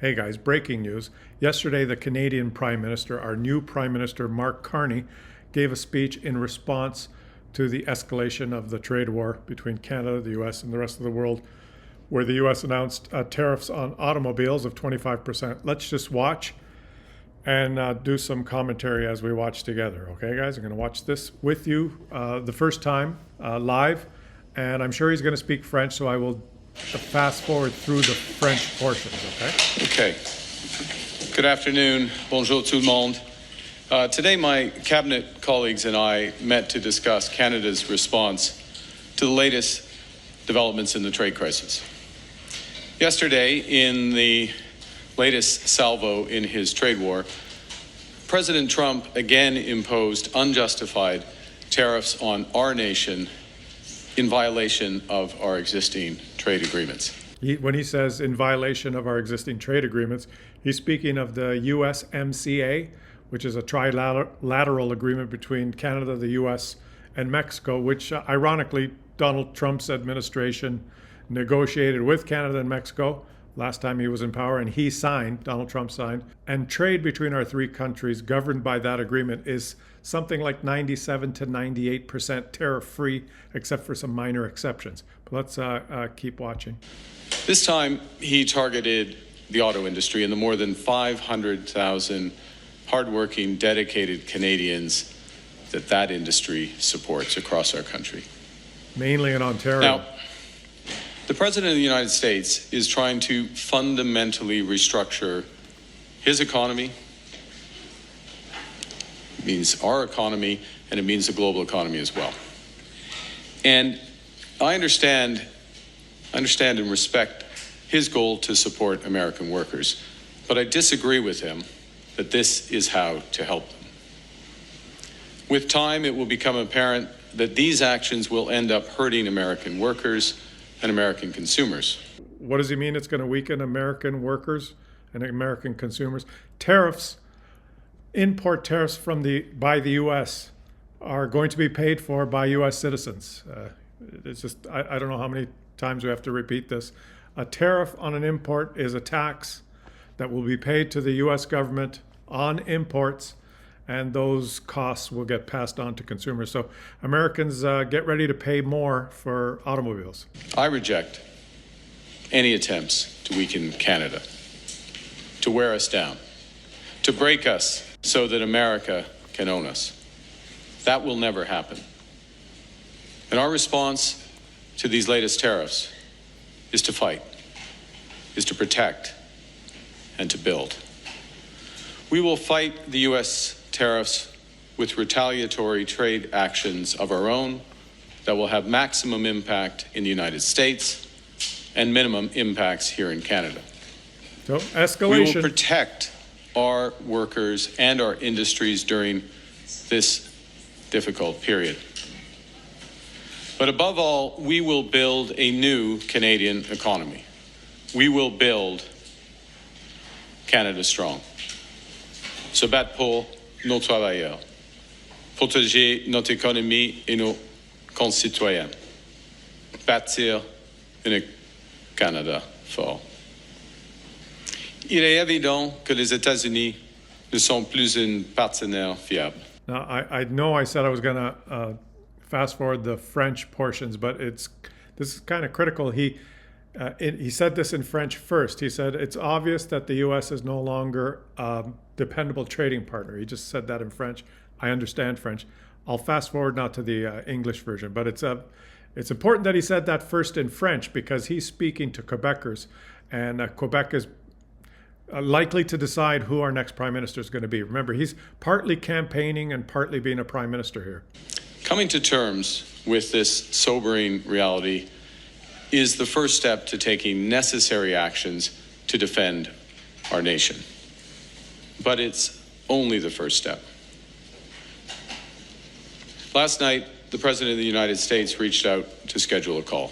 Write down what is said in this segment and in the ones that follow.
Hey guys, breaking news. Yesterday, the Canadian Prime Minister, our new Prime Minister Mark Carney, gave a speech in response to the escalation of the trade war between Canada, the US, and the rest of the world, where the US announced tariffs on automobiles of 25%. Let's just watch and do some commentary as we watch together. Okay, guys, I'm going to watch this with you the first time live, and I'm sure he's going to speak French, so I will fast forward through the French portions, okay? Okay. Good afternoon. Bonjour tout le monde. Today, my cabinet colleagues and I met to discuss Canada's response to the latest developments in the trade crisis. Yesterday, in the latest salvo in his trade war, President Trump again imposed unjustified tariffs on our nation in violation of our existing trade agreements. When he says in violation of our existing trade agreements, he's speaking of the USMCA, which is a trilateral agreement between Canada, the US, and Mexico, which ironically Donald Trump's administration negotiated with Canada and Mexico last time he was in power, and Donald Trump signed. And trade between our three countries governed by that agreement is something like 97 to 98% tariff-free, except for some minor exceptions. But let's keep watching. This time, he targeted the auto industry and the more than 500,000 hardworking, dedicated Canadians that industry supports across our country. Mainly in Ontario. Now, the President of the United States is trying to fundamentally restructure his economy. It means our economy, and it means the global economy as well. And I understand and respect his goal to support American workers, but I disagree with him that this is how to help them. With time, it will become apparent that these actions will end up hurting American workers and American consumers. What does he mean it's going to weaken American workers and American consumers? Tariffs, import tariffs by the U.S. are going to be paid for by U.S. citizens. It's just, I don't know how many times we have to repeat this. A tariff on an import is a tax that will be paid to the U.S. government on imports, and those costs will get passed on to consumers. So Americans get ready to pay more for automobiles. I reject any attempts to weaken Canada, to wear us down, to break us so that America can own us. That will never happen. And our response to these latest tariffs is to fight, is to protect, and to build. We will fight the U.S. tariffs with retaliatory trade actions of our own that will have maximum impact in the United States and minimum impacts here in Canada. So, escalation. We will protect our workers and our industries during this difficult period. But above all, we will build a new Canadian economy. We will build Canada strong. Se battre pour nos travailleurs, protéger notre économie et nos concitoyens, bâtir un Canada fort. Il est évident que les États-Unis ne sont plus un partenaire fiable. Now, I know I said I was going to fast forward the French portions, but this is kind of critical. He said this in French first. He said, it's obvious that the U.S. is no longer a dependable trading partner. He just said that in French. I understand French. I'll fast forward now to the English version, but it's important that he said that first in French because he's speaking to Quebecers, and Quebec is likely to decide who our next prime minister is going to be. Remember, he's partly campaigning and partly being a prime minister here. Coming to terms with this sobering reality is the first step to taking necessary actions to defend our nation. But it's only the first step. Last night, the President of the United States reached out to schedule a call.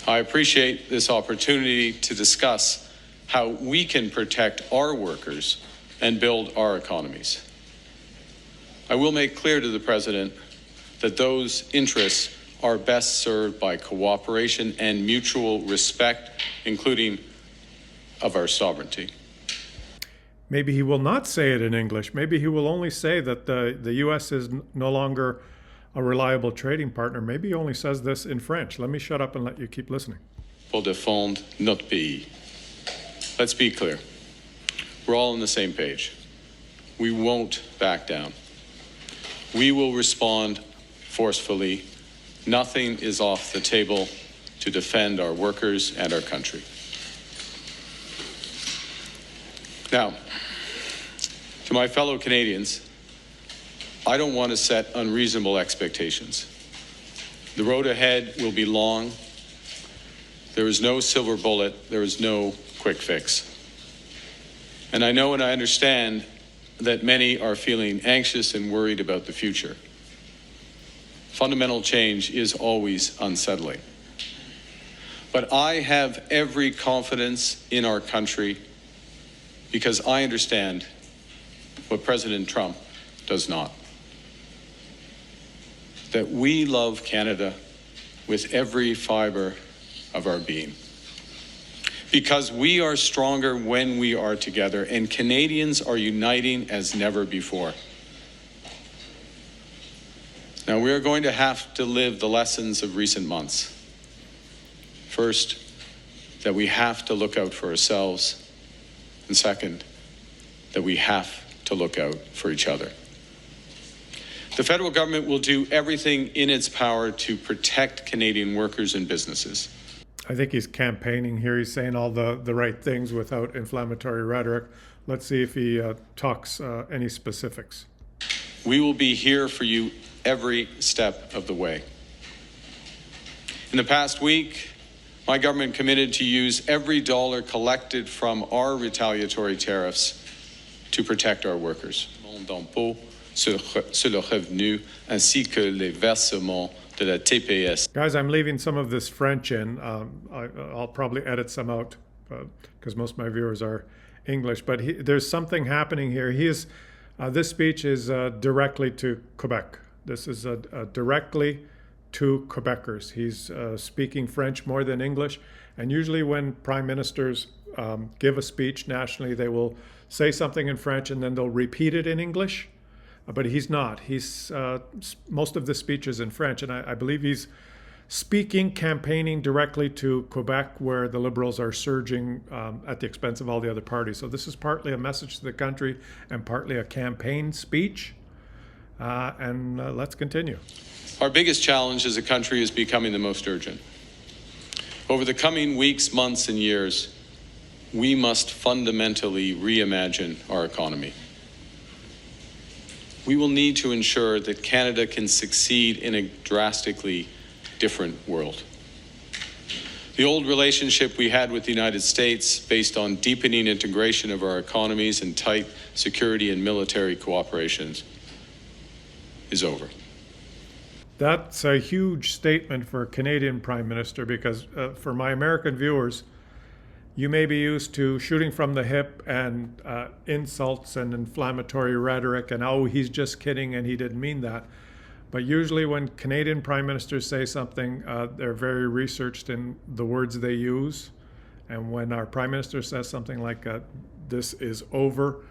I appreciate this opportunity to discuss how we can protect our workers and build our economies. I will make clear to the President that those interests are best served by cooperation and mutual respect, including of our sovereignty. Maybe he will not say it in English. Maybe he will only say that the U.S. is no longer a reliable trading partner. Maybe he only says this in French. Let me shut up and let you keep listening. Pour défendre notre pays. Let's be clear. We're all on the same page. We won't back down. We will respond forcefully. Nothing is off the table to defend our workers and our country. Now, to my fellow Canadians, I don't want to set unreasonable expectations. The road ahead will be long. There is no silver bullet. There is no quick fix. And I know and I understand that many are feeling anxious and worried about the future. Fundamental change is always unsettling. But I have every confidence in our country because I understand what President Trump does not. That we love Canada with every fiber of our being. Because we are stronger when we are together, and Canadians are uniting as never before. Now, we are going to have to live the lessons of recent months. First, that we have to look out for ourselves. And second, that we have to look out for each other. The federal government will do everything in its power to protect Canadian workers and businesses. I think he's campaigning here. He's saying all the right things without inflammatory rhetoric. Let's see if he talks any specifics. We will be here for you every step of the way. In the past week, my government committed to use every dollar collected from our retaliatory tariffs to protect our workers. D'impôts sur le revenu ainsi que les versements de la TPS. Guys, I'm leaving some of this French in. I'll probably edit some out because most of my viewers are English. But there's something happening here. This speech is directly to Quebec. This is directly to Quebecers. He's speaking French more than English. And usually when prime ministers give a speech nationally, they will say something in French and then they'll repeat it in English. But he's not. Most of the speech is in French, and I believe he's speaking, campaigning directly to Quebec, where the Liberals are surging at the expense of all the other parties. So this is partly a message to the country and partly a campaign speech. Let's continue. Our biggest challenge as a country is becoming the most urgent. Over the coming weeks, months, and years, we must fundamentally reimagine our economy. We will need to ensure that Canada can succeed in a drastically different world. The old relationship we had with the United States, based on deepening integration of our economies and tight security and military cooperation, is over. That's a huge statement for a Canadian Prime Minister because for my American viewers, you may be used to shooting from the hip and insults and inflammatory rhetoric and, oh, he's just kidding and he didn't mean that. But usually when Canadian prime ministers say something, they're very researched in the words they use. And when our prime minister says something like, this is over,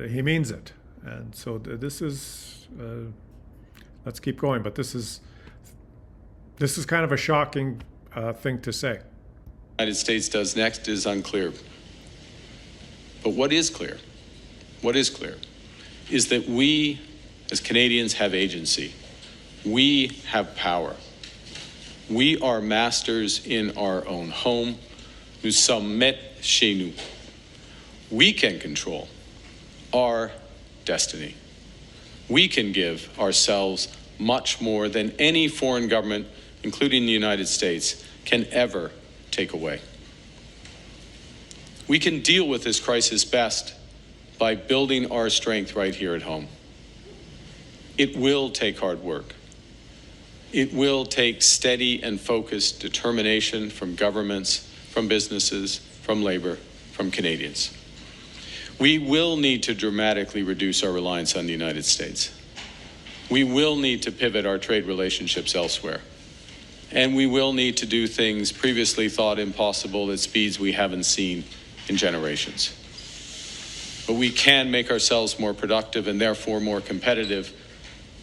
he means it. And so this is, let's keep going, but this is kind of a shocking thing to say. The United States does next is unclear. But what is clear is that we as Canadians have agency. We have power. We are masters in our own home. Nous sommes maîtres chez nous. We can control our destiny. We can give ourselves much more than any foreign government, including the United States, can ever take away. We can deal with this crisis best by building our strength right here at home. It will take hard work. It will take steady and focused determination from governments, from businesses, from labor, from Canadians. We will need to dramatically reduce our reliance on the United States. We will need to pivot our trade relationships elsewhere. And we will need to do things previously thought impossible at speeds we haven't seen in generations. But we can make ourselves more productive and therefore more competitive.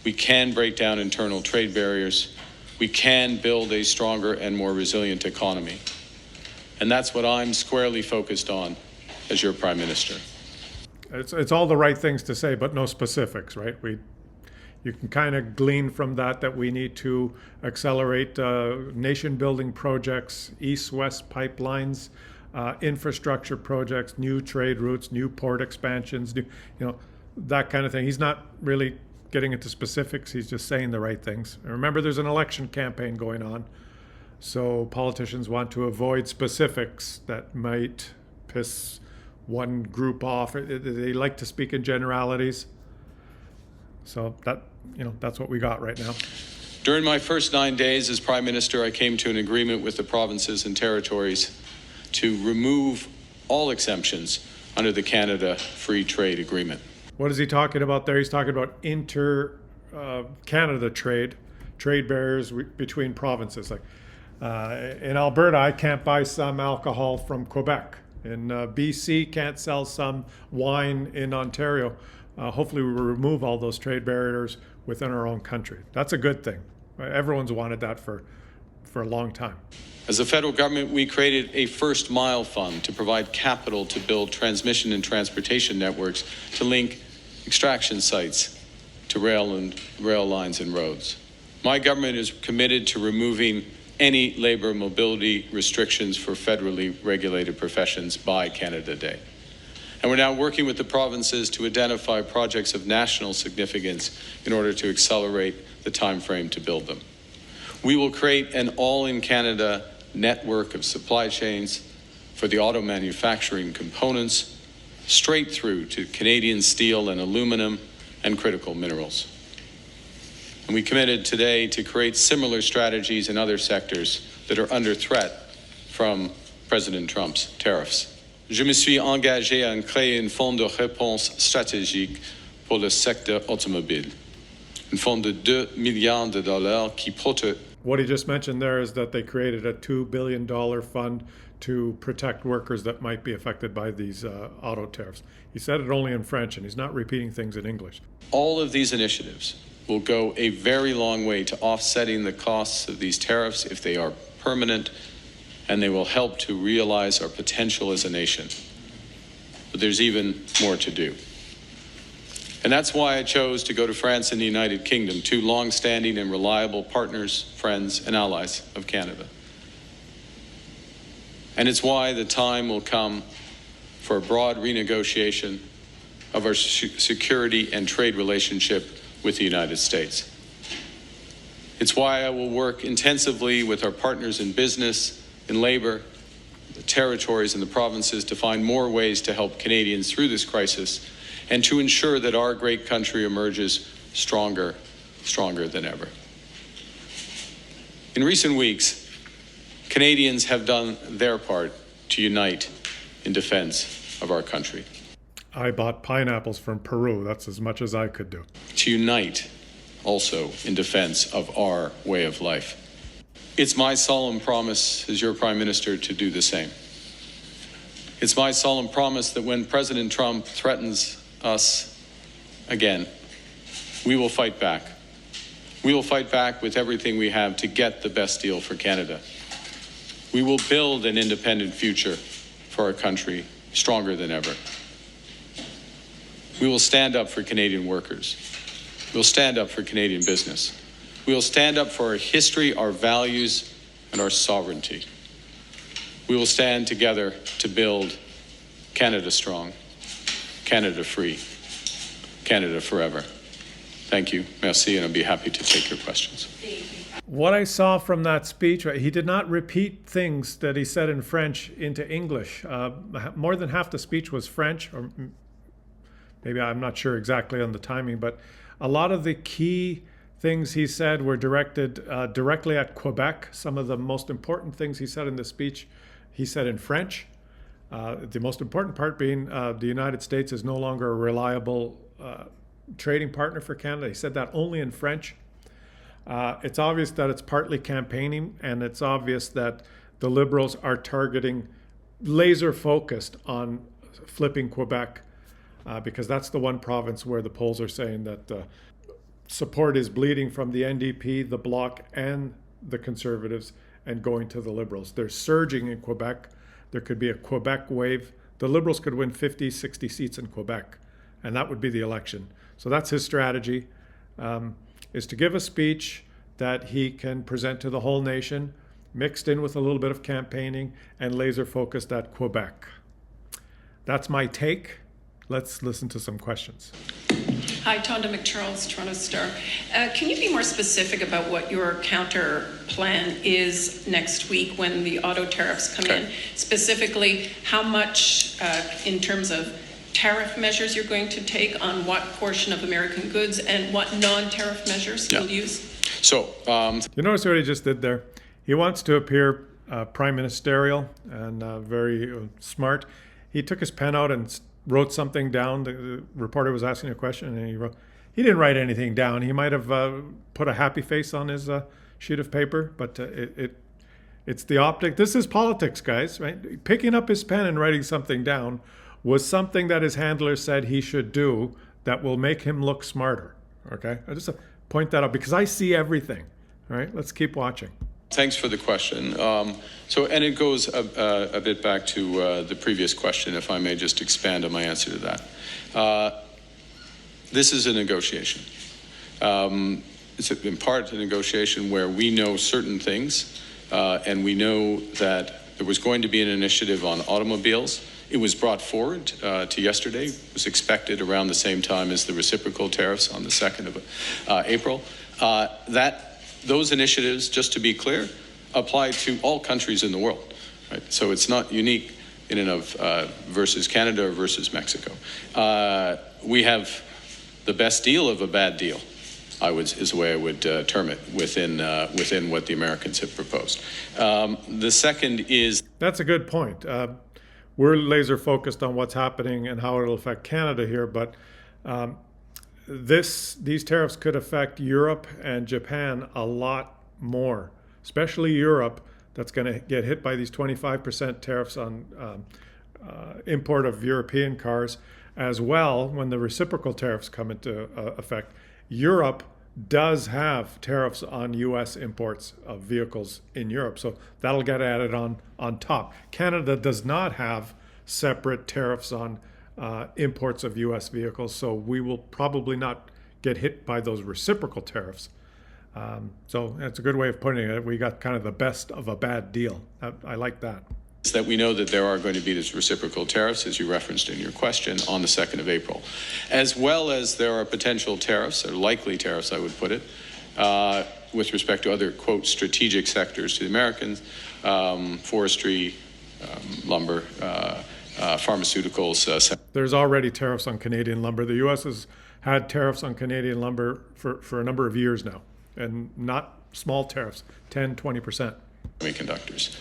We can break down internal trade barriers. We can build a stronger and more resilient economy. And that's what I'm squarely focused on as your Prime Minister. It's all the right things to say, but no specifics, right? You can kind of glean from that we need to accelerate nation-building projects, east-west pipelines, infrastructure projects, new trade routes, new port expansions, that kind of thing. He's not really getting into specifics. He's just saying the right things. And remember, there's an election campaign going on, so politicians want to avoid specifics that might piss one group off. They like to speak in generalities. So that's what we got right now. During my first 9 days as Prime Minister, I came to an agreement with the provinces and territories to remove all exemptions under the Canada Free Trade Agreement. What is he talking about there? He's talking about inter-Canada trade barriers between provinces. Like in Alberta, I can't buy some alcohol from Quebec. In BC, can't sell some wine in Ontario. Hopefully we will remove all those trade barriers within our own country. That's a good thing. Everyone's wanted that for a long time. As a federal government, we created a first mile fund to provide capital to build transmission and transportation networks to link extraction sites to rail lines and roads. My government is committed to removing any labor mobility restrictions for federally regulated professions by Canada Day. And we're now working with the provinces to identify projects of national significance in order to accelerate the time frame to build them. We will create an all-in-Canada network of supply chains for the auto manufacturing components, straight through to Canadian steel and aluminum and critical minerals. And we committed today to create similar strategies in other sectors that are under threat from President Trump's tariffs. Je me suis engagé à créer un fonds de réponse stratégique pour le secteur automobile. Un fonds de $2 milliards qui protège. What he just mentioned there is that they created a $2 billion fund to protect workers that might be affected by these auto tariffs. He said it only in French, and he's not repeating things in English. All of these initiatives will go a very long way to offsetting the costs of these tariffs if they are permanent, and they will help to realize our potential as a nation. But there's even more to do. And that's why I chose to go to France and the United Kingdom, two long-standing and reliable partners, friends, and allies of Canada. And it's why the time will come for a broad renegotiation of our security and trade relationship with the United States. It's why I will work intensively with our partners in business, in labor, the territories and the provinces to find more ways to help Canadians through this crisis and to ensure that our great country emerges stronger than ever. In recent weeks, Canadians have done their part to unite in defense of our country. I bought pineapples from Peru. That's as much as I could do. To unite also in defense of our way of life. It's my solemn promise as your Prime Minister to do the same. It's my solemn promise that when President Trump threatens us again, we will fight back. We will fight back with everything we have to get the best deal for Canada. We will build an independent future for our country, stronger than ever. We will stand up for Canadian workers. We'll stand up for Canadian business. We will stand up for our history, our values, and our sovereignty. We will stand together to build Canada strong, Canada free, Canada forever. Thank you. Merci, and I'll be happy to take your questions. What I saw from that speech, he did not repeat things that he said in French into English. More than half the speech was French, or maybe I'm not sure exactly on the timing, but a lot of the key things he said were directed directly at Quebec. Some of the most important things he said in the speech, he said in French. The most important part being the United States is no longer a reliable trading partner for Canada. He said that only in French. It's obvious that it's partly campaigning, and it's obvious that the Liberals are targeting, laser focused on flipping Quebec, because that's the one province where the polls are saying that support is bleeding from the NDP, the Bloc, and the Conservatives, and going to the Liberals. They're surging in Quebec. There could be a Quebec wave. The Liberals could win 50, 60 seats in Quebec, and that would be the election. So that's his strategy, is to give a speech that he can present to the whole nation, mixed in with a little bit of campaigning, and laser focused at Quebec. That's my take. Let's listen to some questions. Hi, Tonda McCharles, Toronto Star. Can you be more specific about what your counter plan is next week when the auto tariffs come in? Specifically, how much in terms of tariff measures you're going to take on what portion of American goods, and what non-tariff measures you'll use? So, You notice what he just did there? He wants to appear prime ministerial and very smart. He took his pen out and wrote something down. The reporter was asking a question, and he didn't write anything down. He might have put a happy face on his sheet of paper, but it's the optic. This is politics, guys, right? Picking up his pen and writing something down was something that his handler said he should do that will make him look smarter. Okay, I just point that out because I see everything. All right, let's keep watching. thanks for the question. And it goes a bit back to the previous question, if I may just expand on my answer to that. This is a negotiation. It's in part a negotiation where we know certain things, and we know that there was going to be an initiative on automobiles. It was brought forward to yesterday. It was expected around the same time as the reciprocal tariffs on the 2nd of April. Those initiatives, just to be clear, apply to all countries in the world. Right? So it's not unique in and of versus Canada or versus Mexico. We have the best deal of a bad deal, is the way I would term it, within what the Americans have proposed. The second is... That's a good point. We're laser focused on what's happening and how it'll affect Canada here, but these tariffs could affect Europe and Japan a lot more, especially Europe, that's going to get hit by these 25% tariffs on import of European cars, as well when the reciprocal tariffs come into effect. Europe does have tariffs on U.S. imports of vehicles in Europe, so that'll get added on top. Canada does not have separate tariffs on imports of U.S. vehicles, so we will probably not get hit by those reciprocal tariffs. So that's a good way of putting it. We got kind of the best of a bad deal. I like that. Is that we know that there are going to be these reciprocal tariffs, as you referenced in your question, on the 2nd of April, as well as there are potential tariffs, or likely tariffs, I would put it, with respect to other, quote, strategic sectors to the Americans, forestry, lumber, pharmaceuticals. There's already tariffs on Canadian lumber. The U.S. has had tariffs on Canadian lumber for a number of years now, and not small tariffs, 10, 20%. Semiconductors.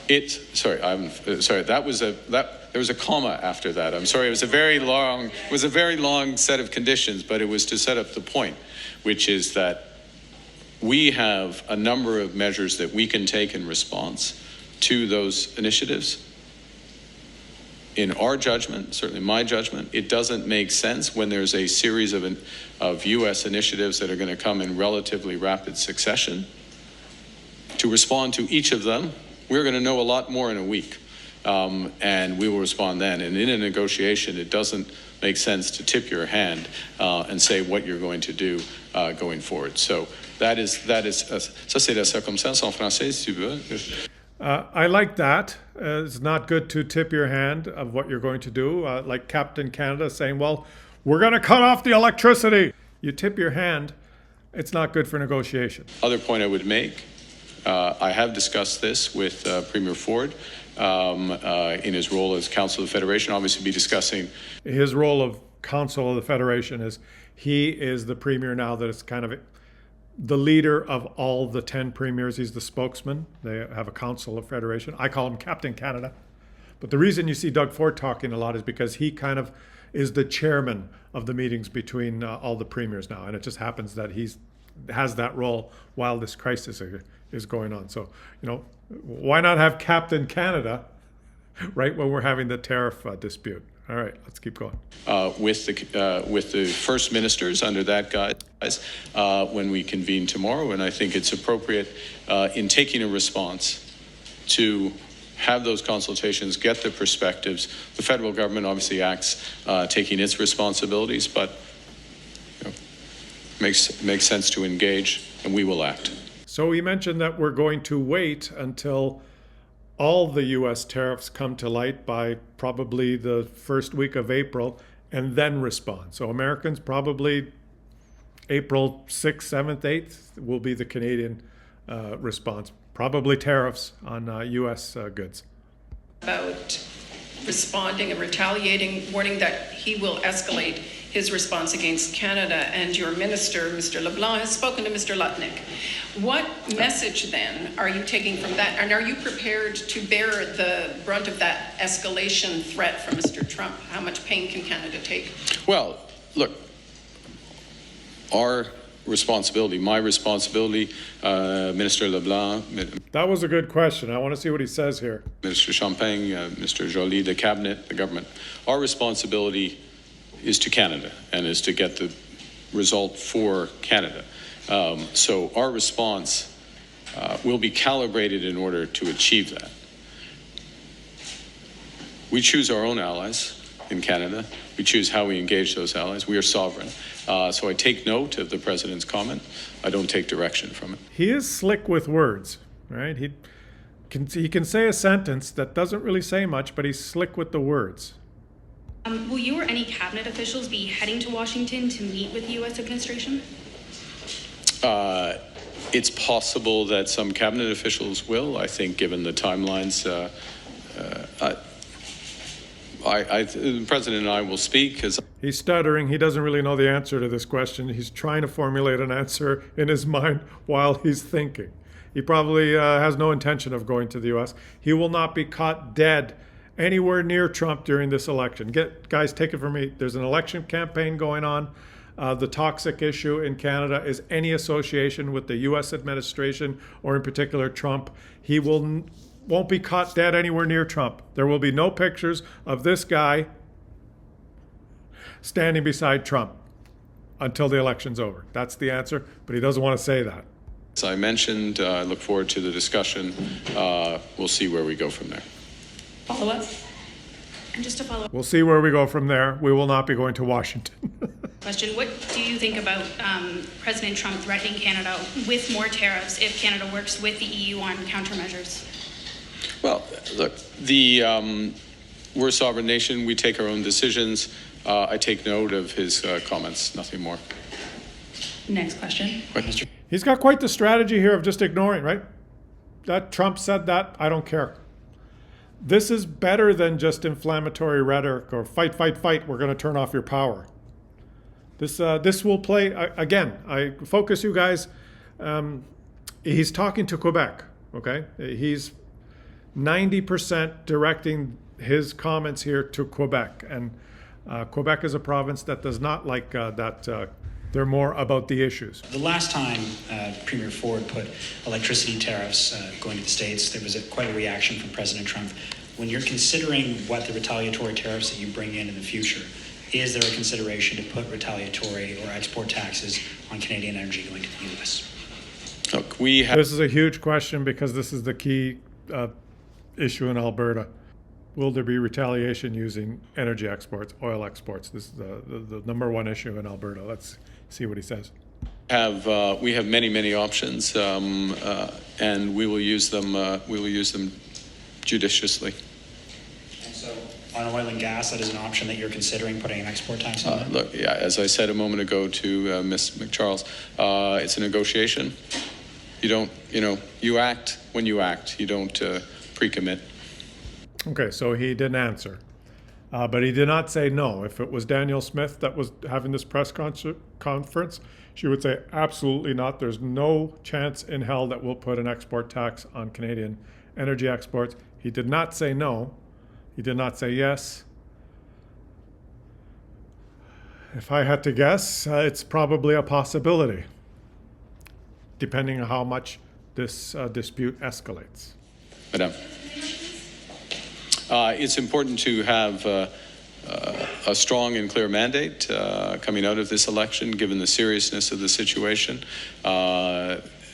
There was a comma after that. I'm sorry. It was a very long set of conditions, but it was to set up the point, which is that we have a number of measures that we can take in response to those initiatives. In our judgment, certainly my judgment, it doesn't make sense when there's a series of U.S. initiatives that are going to come in relatively rapid succession to respond to each of them. We're going to know a lot more in a week, and we will respond then. And in a negotiation, it doesn't make sense to tip your hand and say what you're going to do going forward. So that is. Ça c'est la circonstance en français, si tu veux. I like that. It's not good to tip your hand of what you're going to do, like Captain Canada saying, well, we're going to cut off the electricity. You tip your hand, it's not good for negotiation. Other point I would make, I have discussed this with Premier Ford in his role as Counsel of the Federation. Obviously be discussing his role of Counsel of the Federation is he is the Premier now that is kind of the leader of all the 10 premiers. He's the spokesman. They have a Council of Federation. I call him Captain Canada. But the reason you see Doug Ford talking a lot is because he kind of is the chairman of the meetings between all the premiers now. And it just happens that has that role while this crisis is going on. So, why not have Captain Canada right when we're having the tariff dispute? All right, let's keep going. With the first ministers under that guise when we convene tomorrow, and I think it's appropriate in taking a response to have those consultations, get the perspectives. The federal government obviously acts taking its responsibilities, but makes sense to engage, and we will act. So he mentioned that we're going to wait until all the U.S. tariffs come to light by probably the first week of April and then respond. So Americans probably April 6th, 7th, 8th will be the Canadian response. Probably tariffs on U.S. goods. About responding and retaliating, warning that he will escalate his response against Canada, and your minister, Mr. LeBlanc, has spoken to Mr. Lutnick. What message then are you taking from that, and are you prepared to bear the brunt of that escalation threat from Mr. Trump? How much pain can Canada take? Well, look, my responsibility, Minister LeBlanc. That was a good question. I want to see what he says here. Minister Champagne, Mr. Joly, the cabinet, the government. Our responsibility is to Canada and is to get the result for Canada. So our response will be calibrated in order to achieve that. We choose our own allies in Canada. We choose how we engage those allies. We are sovereign. So I take note of the president's comment. I don't take direction from it. He is slick with words, right? He can say a sentence that doesn't really say much, but he's slick with the words. Will you or any cabinet officials be heading to Washington to meet with the U.S. administration? It's possible that some cabinet officials will. I think, given the timelines, the president and I will speak. He's stuttering. He doesn't really know the answer to this question. He's trying to formulate an answer in his mind while he's thinking. He probably has no intention of going to the U.S. He will not be caught dead anywhere near Trump during this election. Guys, take it from me. There's an election campaign going on. The toxic issue in Canada is any association with the U.S. administration, or in particular Trump. He won't be caught dead anywhere near Trump. There will be no pictures of this guy standing beside Trump until the election's over. That's the answer, but he doesn't want to say that. As I mentioned, I look forward to the discussion. We'll see where we go from there. Follow up? And just to follow up We'll see where we go from there. We will not be going to Washington. question, what do you think about President Trump threatening Canada with more tariffs if Canada works with the EU on countermeasures? Well, look, we're a sovereign nation. We take our own decisions. I take note of his comments, nothing more. Next question. He's got quite the strategy here of just ignoring, right? That Trump said that, I don't care. This is better than just inflammatory rhetoric or fight, fight, fight, we're going to turn off your power. This will play, again, I focus you guys, he's talking to Quebec, okay? He's 90% directing his comments here to Quebec. And Quebec is a province that does not like that. They're more about the issues. The last time Premier Ford put electricity tariffs going to the States, there was quite a reaction from President Trump. When you're considering what the retaliatory tariffs that you bring in the future, is there a consideration to put retaliatory or export taxes on Canadian energy going to the U.S.? Look, this is a huge question because this is the key issue in Alberta. Will there be retaliation using energy exports, oil exports? This is the number one issue in Alberta. Let's see what he says. We have many options, and we will use them. We will use them judiciously. And so, on oil and gas, that is an option that you're considering putting an export tax on. Look, yeah, as I said a moment ago to Ms. McCharles, it's a negotiation. You don't, you act when you act. You don't pre-commit. Okay, so he didn't answer. But he did not say no. If it was Danielle Smith that was having this press conference, she would say, absolutely not. There's no chance in hell that we'll put an export tax on Canadian energy exports. He did not say no. He did not say yes. If I had to guess, it's probably a possibility, depending on how much this dispute escalates. Madam. It's important to have a strong and clear mandate coming out of this election, given the seriousness of the situation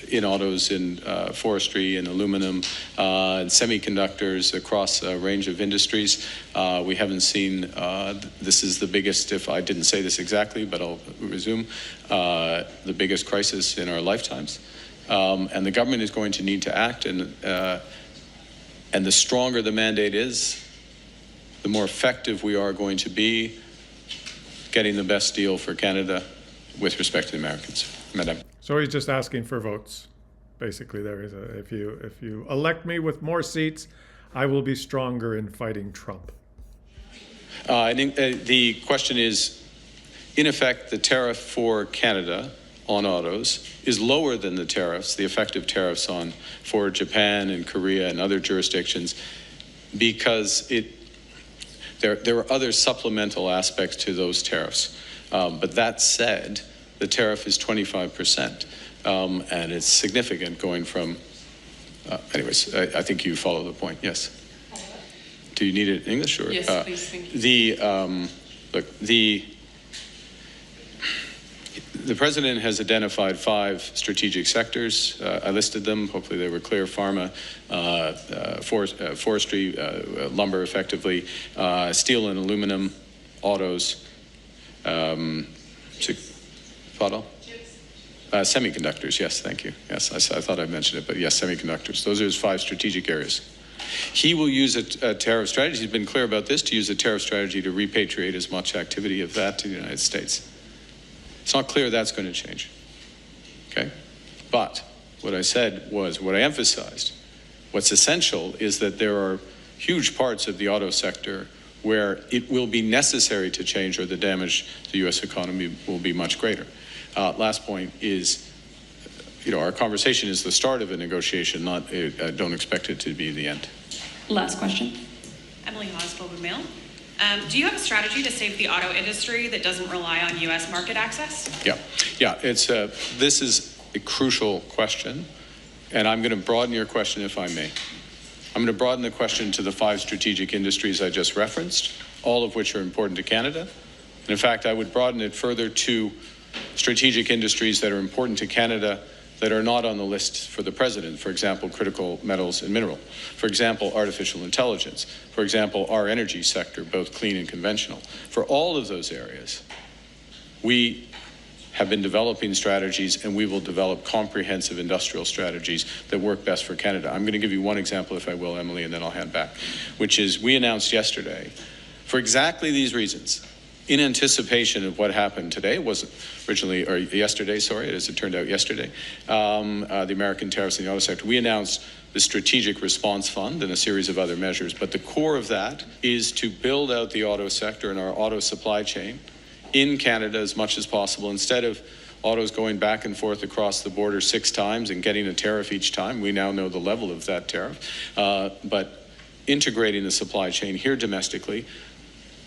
in autos, in forestry, in aluminum, and semiconductors across a range of industries. We haven't seen, this is the biggest, if I didn't say this exactly, but I'll resume, the biggest crisis in our lifetimes. And the government is going to need to act, and the stronger the mandate is, the more effective we are going to be getting the best deal for Canada with respect to the Americans. Madam. So he's just asking for votes. Basically, there is if you elect me with more seats, I will be stronger in fighting Trump. The question is, in effect, the tariff for Canada on autos is lower than the tariffs, the effective tariffs for Japan and Korea and other jurisdictions, because there are other supplemental aspects to those tariffs. But that said, the tariff is 25%, and it's significant going from. Anyways, I think you follow the point. Yes. Do you need it in English or? Yes, please. Thank you. Look, the president has identified 5 strategic sectors. I listed them. Hopefully they were clear. Pharma, forestry, lumber effectively, steel and aluminum, autos, semiconductors, yes, thank you. Yes, I thought I mentioned it, but yes, semiconductors. Those are his 5 strategic areas. He will use a tariff strategy. He's been clear about this, to use a tariff strategy to repatriate as much activity of that to the United States. It's not clear that's going to change, okay? But what I said was, what I emphasized, what's essential is that there are huge parts of the auto sector where it will be necessary to change, or the damage to the U.S. economy will be much greater. Last point is, our conversation is the start of a negotiation, not, don't expect it to be the end. Last question. Emily Hawes, Globe and Mail. Do you have a strategy to save the auto industry that doesn't rely on U.S. market access? Yeah. This is a crucial question, and I'm going to broaden your question if I may. I'm going to broaden the question to the 5 strategic industries I just referenced, all of which are important to Canada. And in fact, I would broaden it further to strategic industries that are important to Canada that are not on the list for the president. For example, critical metals and mineral. For example, artificial intelligence. For example, our energy sector, both clean and conventional. For all of those areas, we have been developing strategies, and we will develop comprehensive industrial strategies that work best for Canada. I'm going to give you one example, if I will, Emily, and then I'll hand back, which is we announced yesterday, for exactly these reasons, in anticipation of what happened today, it wasn't originally, or yesterday, sorry, as it turned out yesterday, the American tariffs in the auto sector, we announced the Strategic Response Fund and a series of other measures. But the core of that is to build out the auto sector and our auto supply chain in Canada as much as possible. Instead of autos going back and forth across the border 6 times and getting a tariff each time, we now know the level of that tariff, but integrating the supply chain here domestically.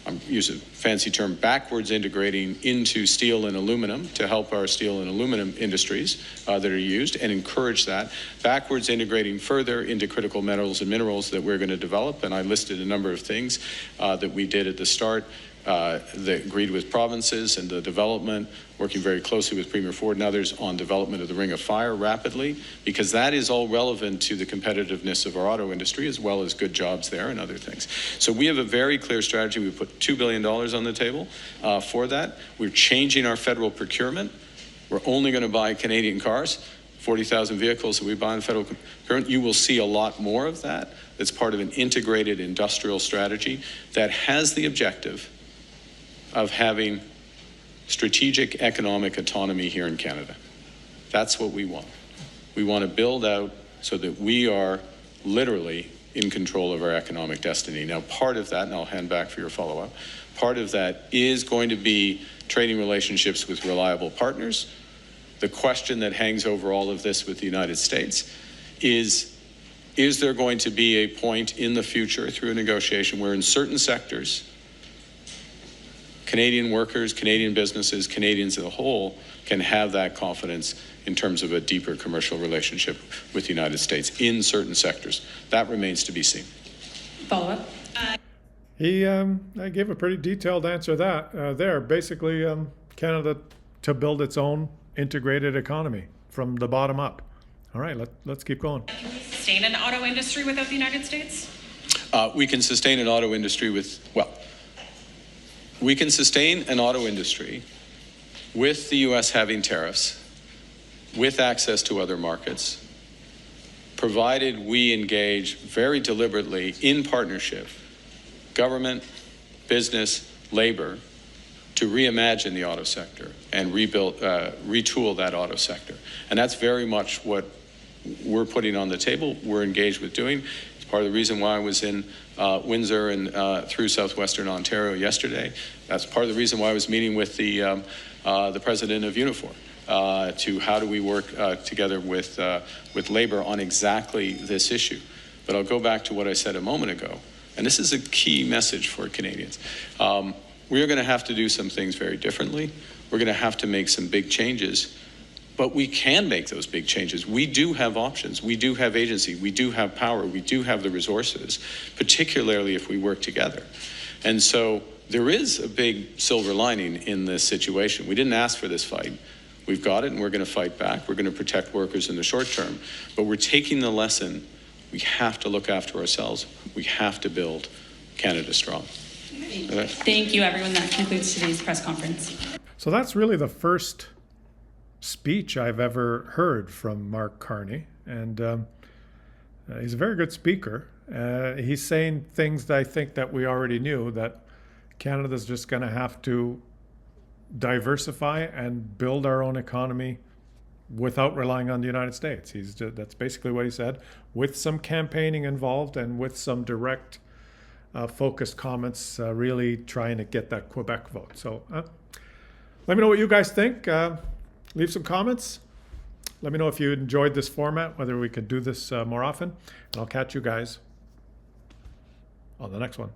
I'm using a fancy term, backwards integrating into steel and aluminum to help our steel and aluminum industries that are used, and encourage that. Backwards integrating further into critical metals and minerals that we're going to develop. And I listed a number of things that we did at the start. That agreed with provinces and the development, working very closely with Premier Ford and others on development of the Ring of Fire rapidly, because that is all relevant to the competitiveness of our auto industry, as well as good jobs there and other things. So we have a very clear strategy. We put $2 billion on the table for that. We're changing our federal procurement. We're only going to buy Canadian cars, 40,000 vehicles that we buy in federal procurement. You will see a lot more of that. That's part of an integrated industrial strategy that has the objective of having strategic economic autonomy here in Canada. That's what we want. We want to build out so that we are literally in control of our economic destiny. Now, part of that, and I'll hand back for your follow-up, part of that is going to be trading relationships with reliable partners. The question that hangs over all of this with the United States is there going to be a point in the future through a negotiation where in certain sectors Canadian workers, Canadian businesses, Canadians as a whole can have that confidence in terms of a deeper commercial relationship with the United States in certain sectors. That remains to be seen. Follow up. I gave a pretty detailed answer there. Basically, Canada to build its own integrated economy from the bottom up. All right, let's keep going. Can we sustain an auto industry without the United States? We can sustain an auto industry with the U.S. having tariffs, with access to other markets, provided we engage very deliberately in partnership, government, business, labor, to reimagine the auto sector and retool that auto sector. And that's very much what we're putting on the table, we're engaged with doing. It's part of the reason why I was in Windsor and through southwestern Ontario yesterday. That's part of the reason why I was meeting with the president of Unifor to how do we work together with labor on exactly this issue. But I'll go back to what I said a moment ago, and this is a key message for Canadians. We are going to have to do some things very differently. We're going to have to make some big changes, but we can make those big changes. We do have options. We do have agency. We do have power. We do have the resources, particularly if we work together. And so there is a big silver lining in this situation. We didn't ask for this fight. We've got it, and we're going to fight back. We're going to protect workers in the short term, but we're taking the lesson. We have to look after ourselves. We have to build Canada strong. Thank you, everyone. That concludes today's press conference. So that's really the first speech I've ever heard from Mark Carney, and he's a very good speaker. He's saying things that I think that we already knew, that Canada's just going to have to diversify and build our own economy without relying on the United States. That's basically what he said, with some campaigning involved and with some direct focused comments, really trying to get that Quebec vote. So let me know what you guys think. Leave some comments. Let me know if you enjoyed this format, whether we could do this more often. And I'll catch you guys on the next one.